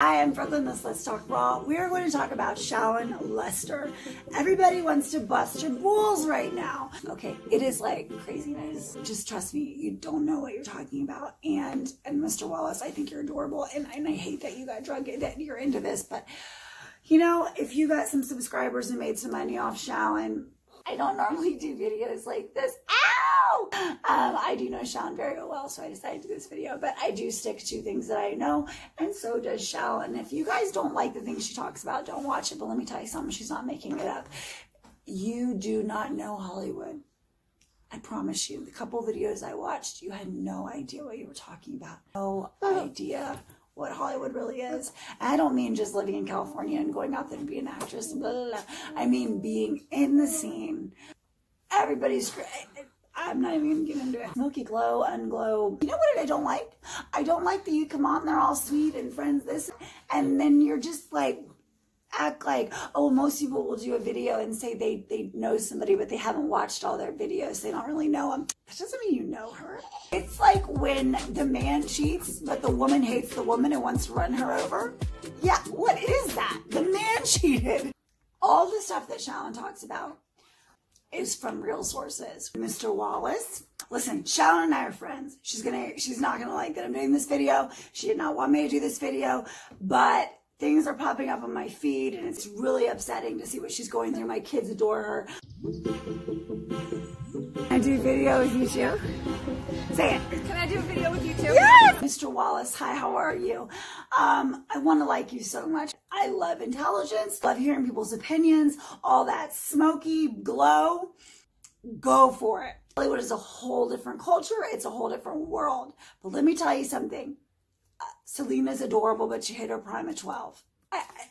Hi, I'm Brooklin, this Let's Talk Raw. We are going to talk about Shallon Lester. Everybody wants to bust your balls right now. Okay, it is like craziness. Just trust me, you don't know what you're talking about. And Mr. Wallace, I think you're adorable. And I hate that you got drunk, that you're into this. But, you know, if you got some subscribers and made some money off Shallon, I don't normally do videos like this. Ow! I do know Shallon very well, so I decided to do this video, but I do stick to things that I know, and so does Shallon. If you guys don't like the things she talks about, don't watch it, but let me tell you something, she's not making it up. You do not know Hollywood. I promise you, the couple videos I watched, you had no idea what you were talking about. No idea what Hollywood really is. And I don't mean just living in California and going out there to be an actress, blah, blah, blah. I mean being in the scene. Everybody's great. I'm not even gonna get into it. Smoky glow, unglow. You know what I don't like? I don't like that you come on, they're all sweet and friends this, and then you're just like, act like, oh, most people will do a video and say they know somebody, but they haven't watched all their videos. They don't really know them. That doesn't mean you know her. It's like when the man cheats, but the woman hates the woman and wants to run her over. Yeah, what is that? The man cheated. All the stuff that Shallon talks about is from real sources. Mr. Wallace, listen, Shallon and I are friends. She's not gonna like that I'm doing this video. She did not want me to do this video, but things are popping up on my feed and it's really upsetting to see what she's going through. My kids adore her. Can I do a video with you too? Say it. Can I do a video with you too? Yes! Mr. Wallace, hi, how are you? I want to like you so much. I love intelligence, love hearing people's opinions, all that smoky glow. Go for it. Hollywood is a whole different culture. It's a whole different world. But let me tell you something. Selena's adorable, but she hit her prime at 12.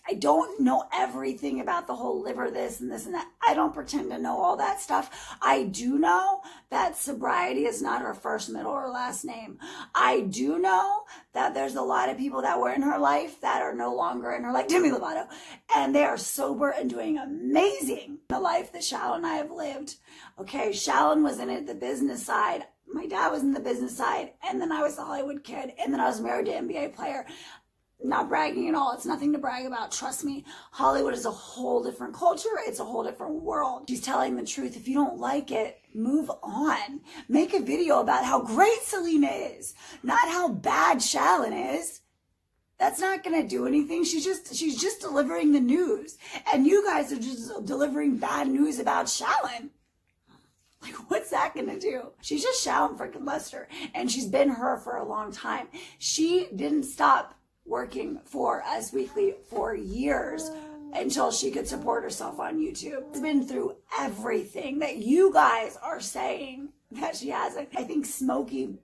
I don't know everything about the whole liver this and that. I don't pretend to know all that stuff. I do know that sobriety is not her first, middle, or last name. I do know that there's a lot of people that were in her life that are no longer in her life, Demi Lovato, and they are sober and doing amazing. The life that Shallon and I have lived. Okay, Shallon was in it, the business side. My dad was in the business side, and then I was the Hollywood kid, and then I was married to an NBA player. Not bragging at all. It's nothing to brag about. Trust me. Hollywood is a whole different culture. It's a whole different world. She's telling the truth. If you don't like it, move on. Make a video about how great Selena is, not how bad Shallon is. That's not going to do anything. She's just delivering the news. And you guys are just delivering bad news about Shallon. Like, what's that gonna do? She's just Shallon freaking Lester, and she's been her for a long time. She didn't stop working for Us Weekly for years until she could support herself on YouTube. She's been through everything that you guys are saying that she hasn't. I think smoky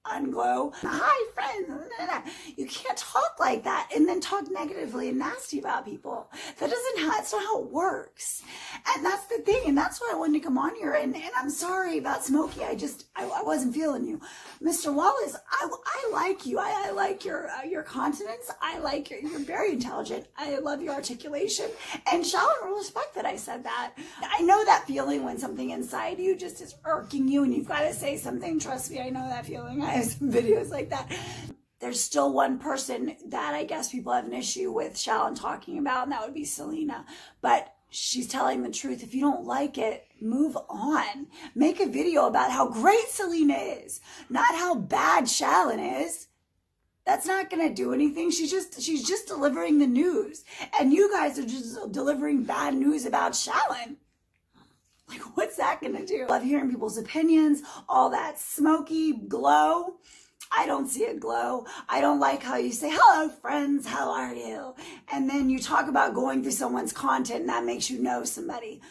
unglow. Hi, friends. You can't talk like that and then talk negatively and nasty about people. That's not how it works. And that's the thing. And that's why I wanted to come on here. And I'm sorry about Smokey. I wasn't feeling you. Mr. Wallace, I like you. I like your continence. I like you're very intelligent. I love your articulation. And Shallon will respect that I said that. I know that feeling when something inside you just is irking you and you've got to say something. Trust me, I know that feeling. I have some videos like that. There's still one person that I guess people have an issue with Shallon talking about, and that would be Selena. But she's telling the truth. If you don't like it, move on. Make a video about how great Selena is, not how bad Shallon is. That's not going to do anything. She's just delivering the news. And you guys are just delivering bad news about Shallon. Like, what's that going to do? Love hearing people's opinions, all that smoky glow. I don't see a glow. I don't like how you say, hello, friends, how are you? And then you talk about going through someone's content and that makes you know somebody.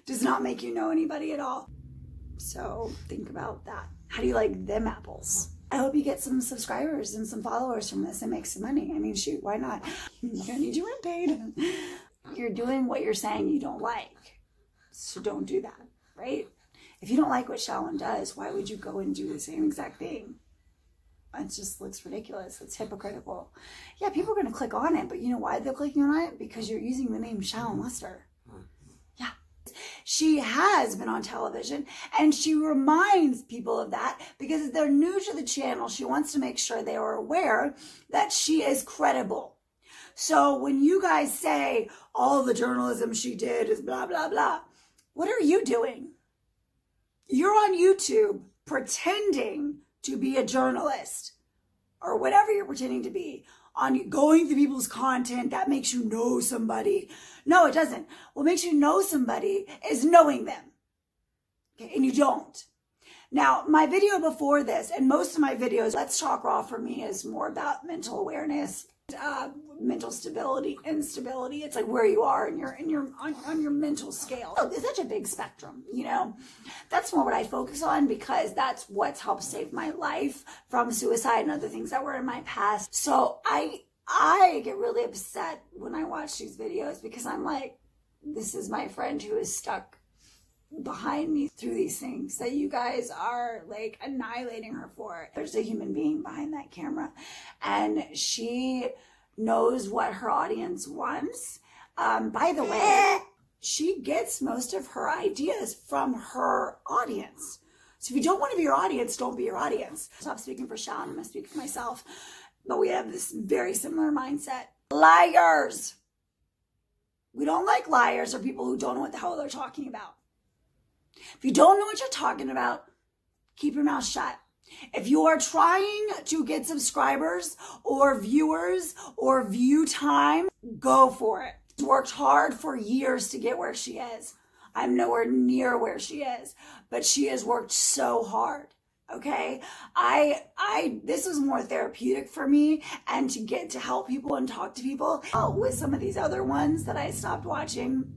Does not make you know anybody at all. So think about that. How do you like them apples? I hope you get some subscribers and some followers from this and make some money. I mean, shoot, why not? You're gonna need your rent paid. You're doing what you're saying you don't like. So don't do that, right? If you don't like what Shallon does, why would you go and do the same exact thing? It just looks ridiculous. It's hypocritical. Yeah, people are going to click on it, but you know why they're clicking on it? Because you're using the name Shallon Lester. Yeah. She has been on television, and she reminds people of that because if they're new to the channel, she wants to make sure they are aware that she is credible. So when you guys say all the journalism she did is blah, blah, blah, what are you doing? You're on YouTube pretending to be a journalist or whatever you're pretending to be, on going through people's content. That makes you know somebody. No, it doesn't. What makes you know somebody is knowing them. Okay, and you don't. Now, my video before this, and most of my videos, Let's Talk Raw for me is more about mental awareness, mental stability, instability. It's like where you are on your mental scale. Oh, it's such a big spectrum, you know. That's more what I focus on because that's what's helped save my life from suicide and other things that were in my past. So I get really upset when I watch these videos because I'm like, this is my friend who is stuck behind me through these things that you guys are like annihilating her for. There's a human being behind that camera and she knows what her audience wants. By the way, she gets most of her ideas from her audience. So if you don't want to be your audience, don't be your audience. Stop speaking for Shallon, I'm going to speak for myself. But we have this very similar mindset. Liars. We don't like liars or people who don't know what the hell they're talking about. If you don't know what you're talking about, keep your mouth shut. If you are trying to get subscribers or viewers or view time, go for it. She's worked hard for years to get where she is. I'm nowhere near where she is, but she has worked so hard. Okay, this was more therapeutic for me and to get to help people and talk to people. With some of these other ones that I stopped watching,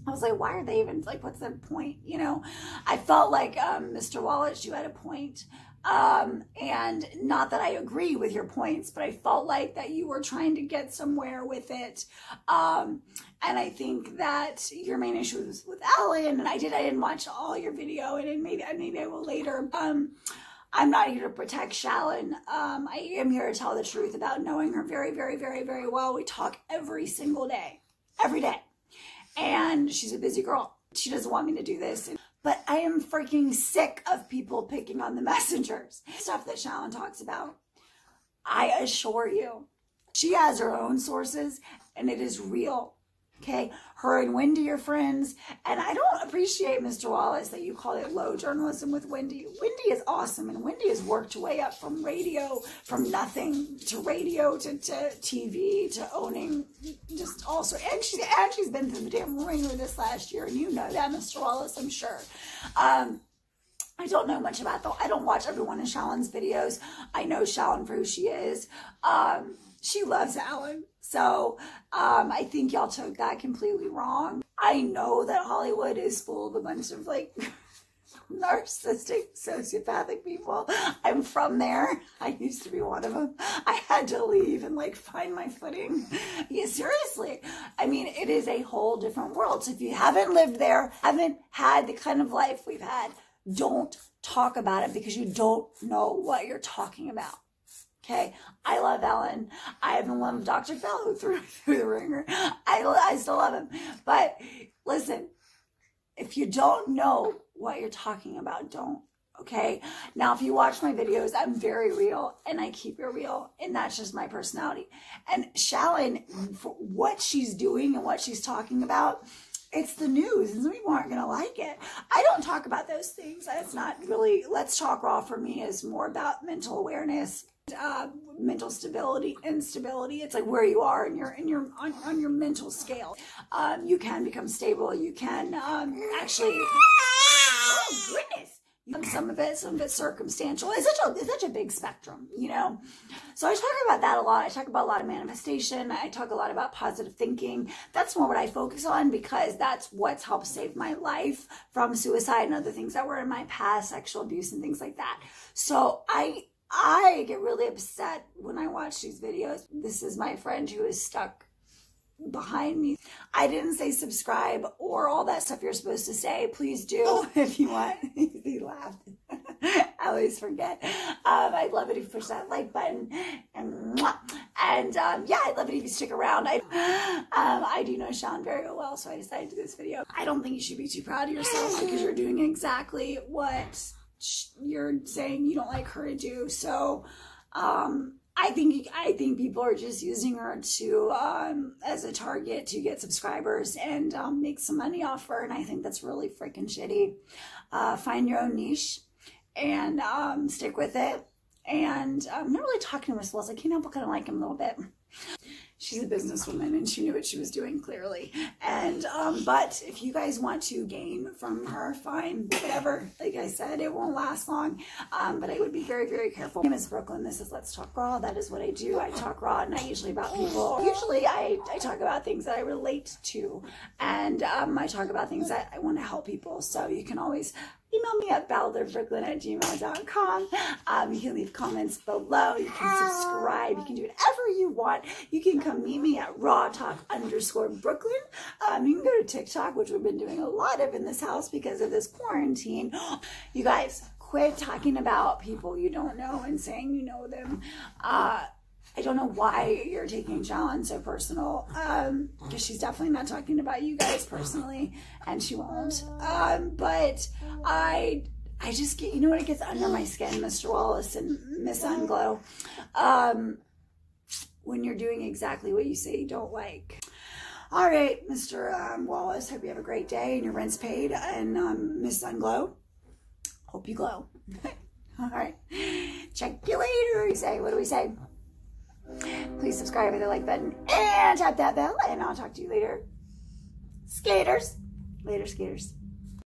I was like, why are they even, like, what's their point? You know, I felt like, Mr. Wallace, you had a point. And not that I agree with your points, but I felt like that you were trying to get somewhere with it. And I think that your main issue was with Ellen, and I didn't watch all your video, and maybe I will later. I'm not here to protect Shallon. I am here to tell the truth about knowing her very, very, very, very well. We talk every single day, every day. And she's a busy girl. She doesn't want me to do this. But I am freaking sick of people picking on the messengers. Stuff that Shallon talks about. I assure you, she has her own sources and it is real. Okay, her and Wendy are friends, and I don't appreciate, Mr. Wallace, that you call it low journalism with Wendy. Wendy is awesome, and Wendy has worked her way up from radio, from nothing to radio to TV to owning just also, and she's been through the damn ringer this last year, and you know that, Mr. Wallace, I'm sure. I don't know much about though. I don't watch every one of Shallon's videos. I know Shallon for who she is. She loves Alan. So I think y'all took that completely wrong. I know that Hollywood is full of a bunch of like narcissistic, sociopathic people. I'm from there. I used to be one of them. I had to leave and like find my footing. Yeah, seriously. I mean, it is a whole different world. So if you haven't lived there, haven't had the kind of life we've had, don't talk about it because you don't know what you're talking about. Okay, I love Ellen. I even love Dr. Phil who threw the ringer. I still love him. But listen, if you don't know what you're talking about, don't. Okay? Now, if you watch my videos, I'm very real and I keep it real. And that's just my personality. And Shallon, for what she's doing and what she's talking about, it's the news, and some people aren't going to like it. I don't talk about those things. It's not really, Let's Talk Raw for me is more about mental awareness, mental stability, instability. It's like where you are on your mental scale. You can become stable. You can actually, oh goodness. Some of it's circumstantial. It's such a big spectrum, you know. So I talk about that a lot. I talk about a lot of manifestation. I talk a lot about positive thinking. That's more what I focus on because that's what's helped save my life from suicide and other things that were in my past, sexual abuse and things like that. So I get really upset when I watch these videos. This is my friend who is stuck behind me. I didn't say subscribe or all that stuff you're supposed to say. Please do if you want. He laughed. I always forget. I'd love it if you push that like button and yeah, I'd love it if you stick around. I do know Shallon very well, so I decided to do this video. I don't think you should be too proud of yourself because you're doing exactly what you're saying you don't like her to do. So I think people are just using her to as a target to get subscribers and make some money off her, and I think that's really freaking shitty. Find your own niche and stick with it. And I'm not really talking to Miss Wells. I can't help but kind of like him a little bit. She's a businesswoman and she knew what she was doing clearly. And but if you guys want to gain from her, fine, whatever. Like I said, it won't last long. But I would be very, very careful. My name is Brooklyn. This is Let's Talk Raw. That is what I do. I talk raw, not usually about people. Usually I talk about things that I relate to, and I talk about things that I want to help people. So you can always email me at balderbrooklyn@gmail.com. You can leave comments below. You can subscribe. You can do whatever you want. You can come meet me at rawtalk_Brooklyn. You can go to TikTok, which we've been doing a lot of in this house because of this quarantine. You guys, quit talking about people you don't know and saying you know them. I don't know why you're taking Shallon so personal, because she's definitely not talking about you guys personally, and she won't. But I just get, you know what, it gets under my skin, Mr. Wallace and Miss Unglow, when you're doing exactly what you say you don't like. All right, Mr. Wallace, hope you have a great day and your rent's paid, and Miss Unglow, hope you glow. All right, check you later. What do we say? Please subscribe, hit the like button, and tap that bell, and I'll talk to you later. Skaters. Later, skaters.